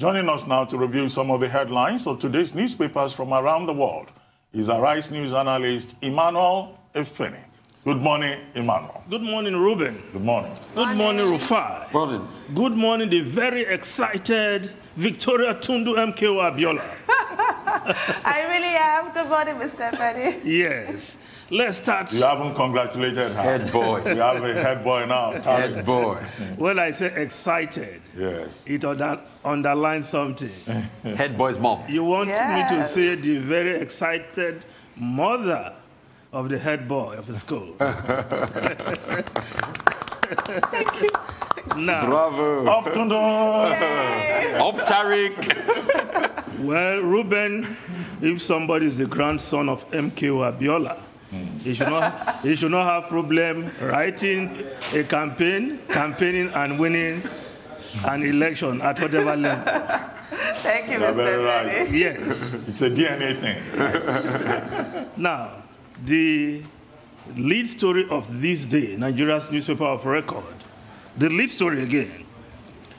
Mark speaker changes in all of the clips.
Speaker 1: Joining us now to review some of the headlines of today's newspapers from around the world is our Rice News analyst, Emmanuel Efeni. Good morning, Emmanuel.
Speaker 2: Good morning, Ruben.
Speaker 1: Good morning.
Speaker 2: Good morning, Rufai.
Speaker 3: Morning.
Speaker 2: Good morning, the very excited Victoria Tundu MKO Abiola.
Speaker 4: I really am. Good morning, Mr. Efeni.
Speaker 2: Yes. Let's start.
Speaker 1: You haven't congratulated her.
Speaker 3: Head boy.
Speaker 1: We have a head boy now.
Speaker 3: Head boy.
Speaker 2: When I say excited,
Speaker 1: Yes.
Speaker 2: it underlines something.
Speaker 3: Head boy's mom.
Speaker 2: You want me to
Speaker 4: Yes.
Speaker 2: say the very excited mother of the head boy of the school.
Speaker 4: Thank you.
Speaker 2: Now,
Speaker 3: Bravo.
Speaker 1: Up to the...
Speaker 3: Up Tariq.
Speaker 2: well, Ruben, if somebody is the grandson of MKO Abiola, he should not have problem writing a campaigning and winning an election at whatever level.
Speaker 4: Thank you,
Speaker 1: You're
Speaker 4: Mr.
Speaker 1: very
Speaker 4: Efeni.
Speaker 1: right.
Speaker 2: Yes.
Speaker 1: It's a DNA thing.
Speaker 2: Now, the lead story of this day, Nigeria's newspaper of record, the lead story again,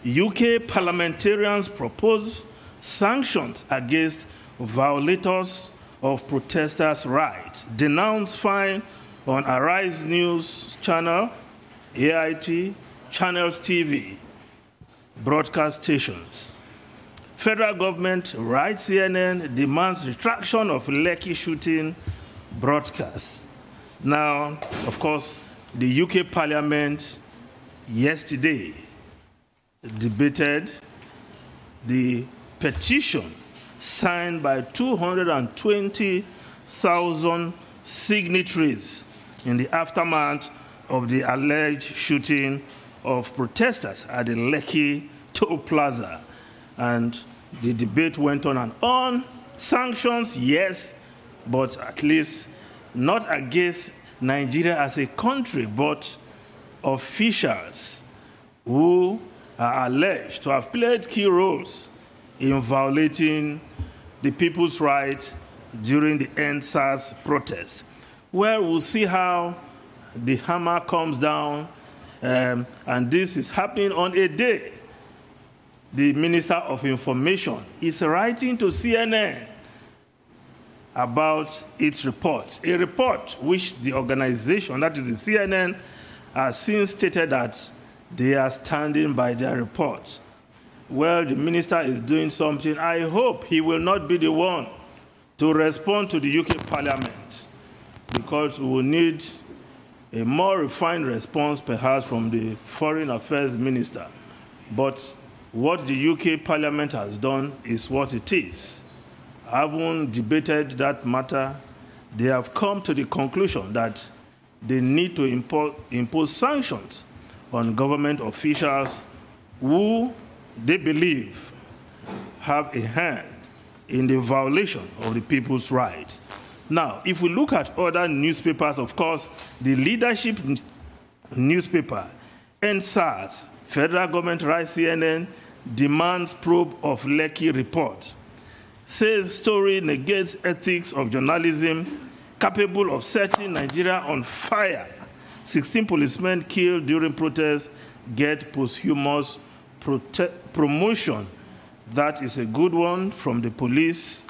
Speaker 2: UK parliamentarians propose sanctions against violators of protesters' rights, denounce fine on Arise News Channel, AIT, Channels TV, broadcast stations. Federal government, right CNN, demands retraction of Lekki shooting broadcasts. Now, of course, the UK Parliament yesterday debated the petition signed by 220,000 signatories in the aftermath of the alleged shooting of protesters at the Lekki Toll Plaza. And the debate went on and on. Sanctions, yes, but at least not against Nigeria as a country, but officials who are alleged to have played key roles in violating the people's rights during the EndSARS protests. Well, we'll see how the hammer comes down, and this is happening on a day the Minister of Information is writing to CNN about its report, a report which the organization, that is the CNN, has since stated that they are standing by their report. Well, the minister is doing something. I hope he will not be the one to respond to the UK Parliament, because we will need a more refined response perhaps from the Foreign Affairs Minister. But what the UK Parliament has done is what it is. Having debated that matter, they have come to the conclusion that they need to impose sanctions on government officials who they believe have a hand in the violation of the people's rights. Now, if we look at other newspapers, of course, the leadership newspaper, EndSARS, federal government right CNN, demands probe of Lekki report. Says story negates ethics of journalism capable of setting Nigeria on fire. 16 policemen killed during protests get posthumous promotion. That is a good one from the police,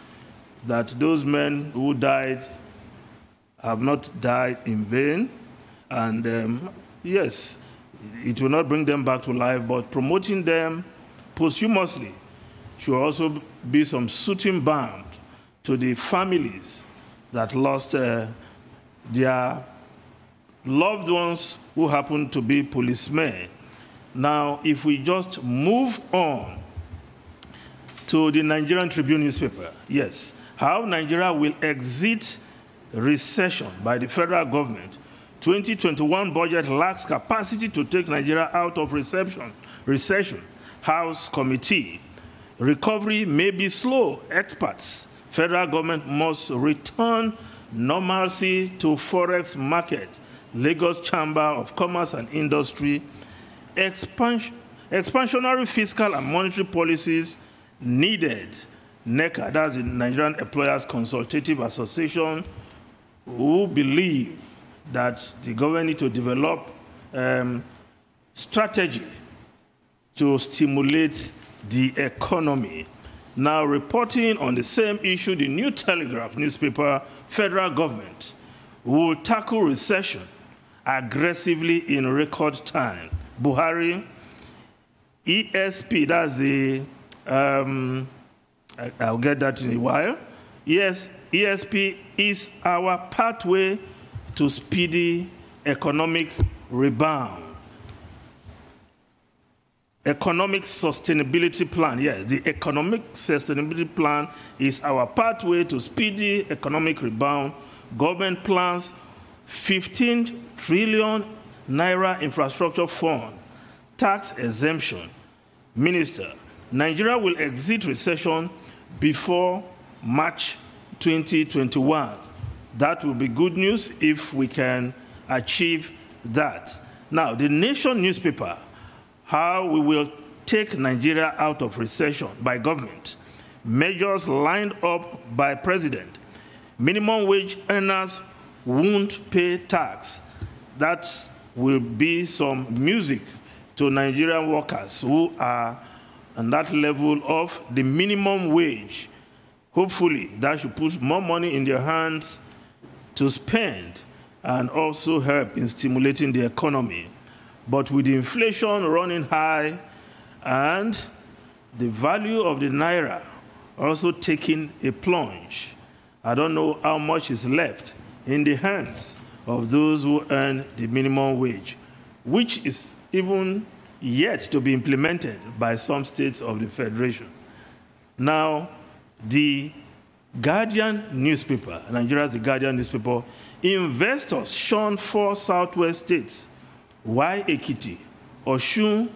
Speaker 2: that those men who died have not died in vain. And yes, it will not bring them back to life, but promoting them posthumously should also be some soothing balm to the families that lost their loved ones who happen to be policemen. Now, if we just move on to the Nigerian Tribune newspaper, yes, how Nigeria will exit recession by the federal government. 2021 budget lacks capacity to take Nigeria out of recession. House committee. Recovery may be slow. Experts. Federal government must return normalcy to forex market. Lagos Chamber of Commerce and Industry. Expansionary fiscal and monetary policies needed. NECA, that's the Nigerian Employers Consultative Association, who believe that the government need to develop strategy to stimulate the economy. Now, reporting on the same issue, the New Telegraph newspaper, federal government will tackle recession aggressively in record time. Buhari, ESP, that's the, I'll get that in a while. Yes, ESP is our pathway to speedy economic rebound. Economic sustainability plan. Yes, the economic sustainability plan is our pathway to speedy economic rebound. Government plans 15 trillion naira infrastructure fund, tax exemption. Minister, Nigeria will exit recession before March 2021. That will be good news if we can achieve that. Now, the Nation newspaper, how we will take Nigeria out of recession by government. Measures lined up by president. Minimum wage earners won't pay tax. That will be some music to Nigerian workers who are on that level of the minimum wage. Hopefully, that should put more money in their hands to spend and also help in stimulating the economy. But with inflation running high and the value of the naira also taking a plunge, I don't know how much is left in the hands of those who earn the minimum wage, which is even yet to be implemented by some states of the Federation. Now, the Guardian newspaper, Nigeria's The Guardian newspaper, investors shun 4 southwest states. Why Ekiti, Osun,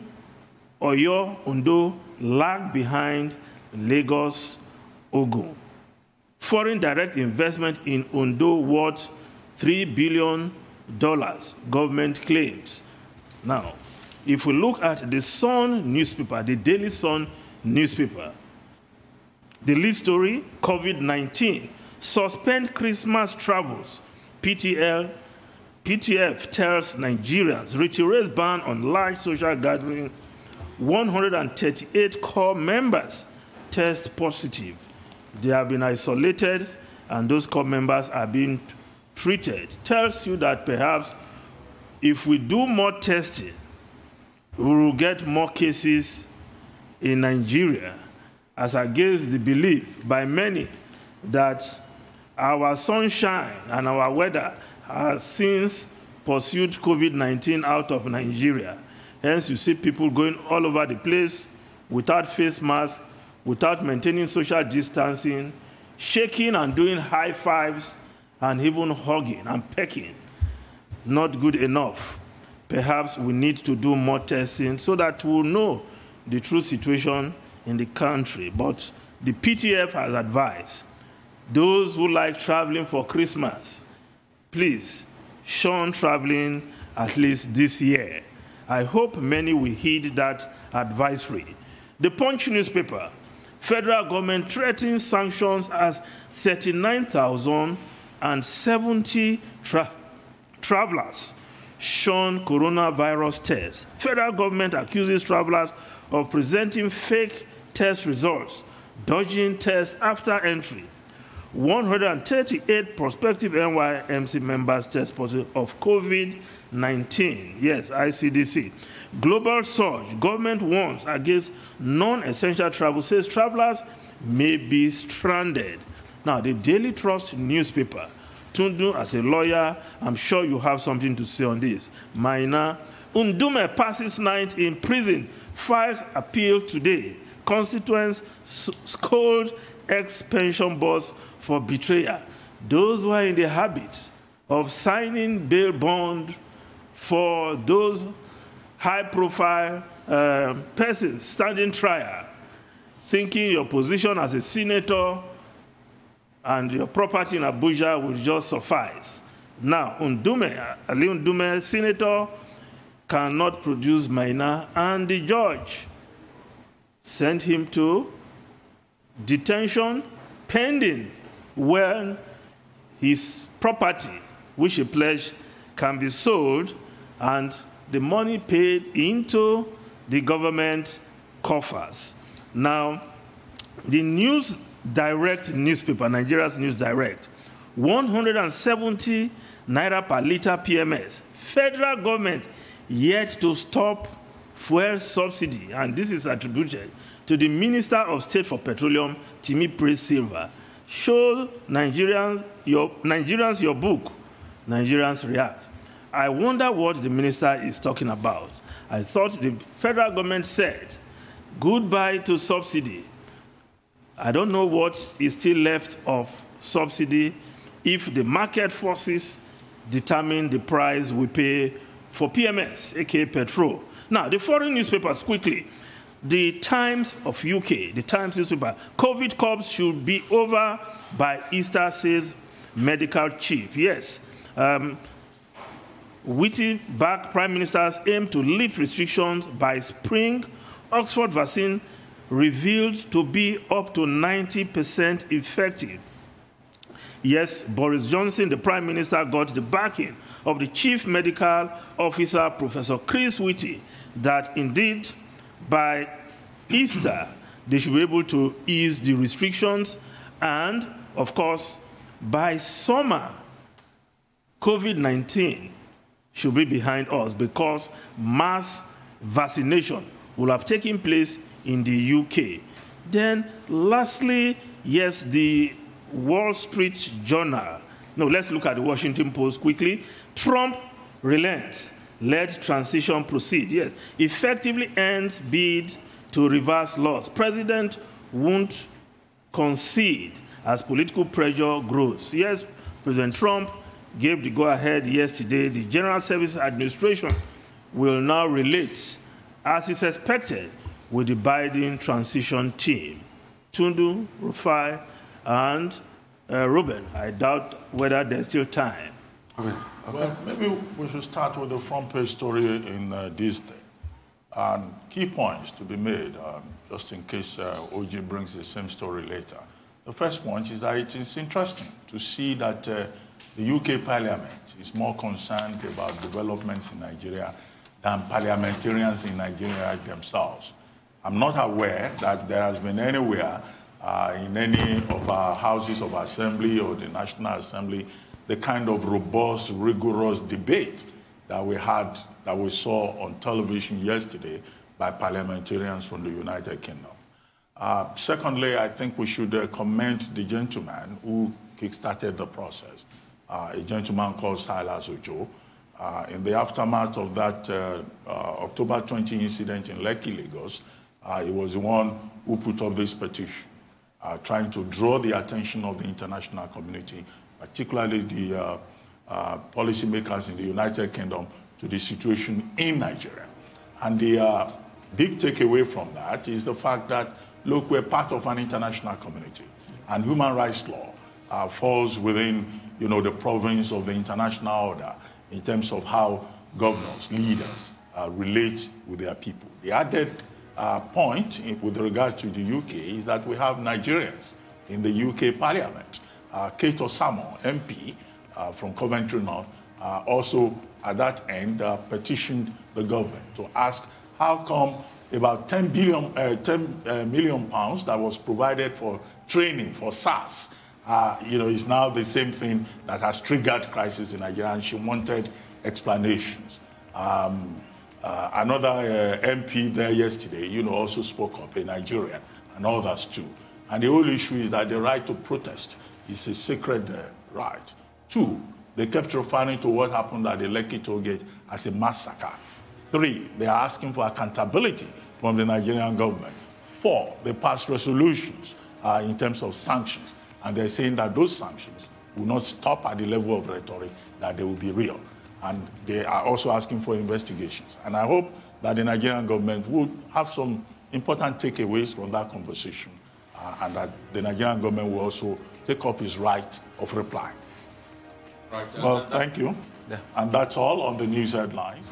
Speaker 2: Oyo, Ondo lag behind Lagos, Ogun. Foreign direct investment in Ondo worth $3 billion, government claims. Now, if we look at the Sun newspaper, the Daily Sun newspaper, the lead story, COVID-19, suspend Christmas travels, PTF tells Nigerians, reiterates ban on large social gathering. 138 core members test positive. They have been isolated, and those core members are being treated. Tells you that perhaps if we do more testing, we will get more cases in Nigeria, as against the belief by many that our sunshine and our weather has since pursued COVID-19 out of Nigeria. Hence, you see people going all over the place without face masks, without maintaining social distancing, shaking and doing high fives, and even hugging and pecking. Not good enough. Perhaps we need to do more testing so that we'll know the true situation in the country. But the PTF has advised those who like traveling for Christmas, please shun traveling at least this year. I hope many will heed that advisory. The Punch newspaper, federal government threatens sanctions as 39,070 travelers shun coronavirus tests. Federal government accuses travelers of presenting fake test results, dodging tests after entry. 138 prospective NYMC members test positive of COVID-19. Yes, ICDC. Global surge. Government warns against non-essential travel, says travelers may be stranded. Now, the Daily Trust newspaper. Tundu, as a lawyer, I'm sure you have something to say on this. Minor. Undume passes night in prison, files appeal today. Constituents scold ex-pension boss for betrayal. Those who are in the habit of signing bail bond for those high-profile persons standing trial, thinking your position as a senator and your property in Abuja will just suffice. Now, Ali Undume, senator, cannot produce minor, and the judge sent him to detention pending when his property, which he pledged, can be sold and the money paid into the government coffers. Now, the News Direct newspaper, Nigeria's News Direct, 170 naira per litre PMS. Federal government yet to stop fuel subsidy, and this is attributed to the Minister of State for Petroleum, Timi Praise Silva. Show Nigerians your book. Nigerians react. I wonder what the minister is talking about. I thought the federal government said goodbye to subsidy. I don't know what is still left of subsidy if the market forces determine the price we pay for PMS, aka petrol. Now, the foreign newspapers, quickly. The Times of UK, the Times newspaper, COVID curbs should be over by Easter, says medical chief. Yes. Witty-backed prime ministers aim to lift restrictions by spring. Oxford vaccine revealed to be up to 90% effective. Yes, Boris Johnson, the prime minister, got the backing of the chief medical officer, Professor Chris Whitty, that indeed by Easter they should be able to ease the restrictions, and of course by summer COVID-19 should be behind us because mass vaccination will have taken place in the UK. Then lastly, yes, the Wall Street Journal. No, let's look at the Washington Post quickly. Trump relents, let transition proceed. Yes, effectively ends bid to reverse laws. President won't concede as political pressure grows. Yes, President Trump gave the go-ahead yesterday. The General Services Administration will now relate, as is expected, with the Biden transition team. Tundu, Rufai, and Ruben. I doubt whether there's still time.
Speaker 3: Okay.
Speaker 1: Well, maybe we should start with the front page story in this day. And key points to be made, just in case OG brings the same story later. The first point is that it is interesting to see that the UK Parliament is more concerned about developments in Nigeria than parliamentarians in Nigeria themselves. I'm not aware that there has been anywhere in any of our houses of assembly or the National Assembly the kind of robust, rigorous debate that we had, that we saw on television yesterday by parliamentarians from the United Kingdom. Secondly, I think we should commend the gentleman who kickstarted the process, a gentleman called Silas Ojo. In the aftermath of that October 20 incident in Lekki, Lagos, he was the one who put up this petition, trying to draw the attention of the international community, particularly the policymakers in the United Kingdom, to the situation in Nigeria. And the big takeaway from that is the fact that, look, we're part of an international community, and human rights law falls within, the province of the international order in terms of how governors, leaders relate with their people. The added point with regard to the UK is that we have Nigerians in the UK Parliament. Kate Osamo, MP from Coventry North, also at that end petitioned the government to ask how come about 10 million pounds that was provided for training for SARS, is now the same thing that has triggered crisis in Nigeria, and she wanted explanations. Another MP there yesterday, also spoke up, a Nigerian, and others too. And the whole issue is that the right to protest is a sacred right. 2, they kept referring to what happened at the Lekki toll gate as a massacre. 3, they are asking for accountability from the Nigerian government. 4, they passed resolutions in terms of sanctions, and they're saying that those sanctions will not stop at the level of rhetoric, that they will be real. And they are also asking for investigations. And I hope that the Nigerian government will have some important takeaways from that conversation, and that the Nigerian government will also take up its right of reply.
Speaker 3: Right.
Speaker 1: Well, thank you.
Speaker 3: Yeah.
Speaker 1: And that's all on the news headlines.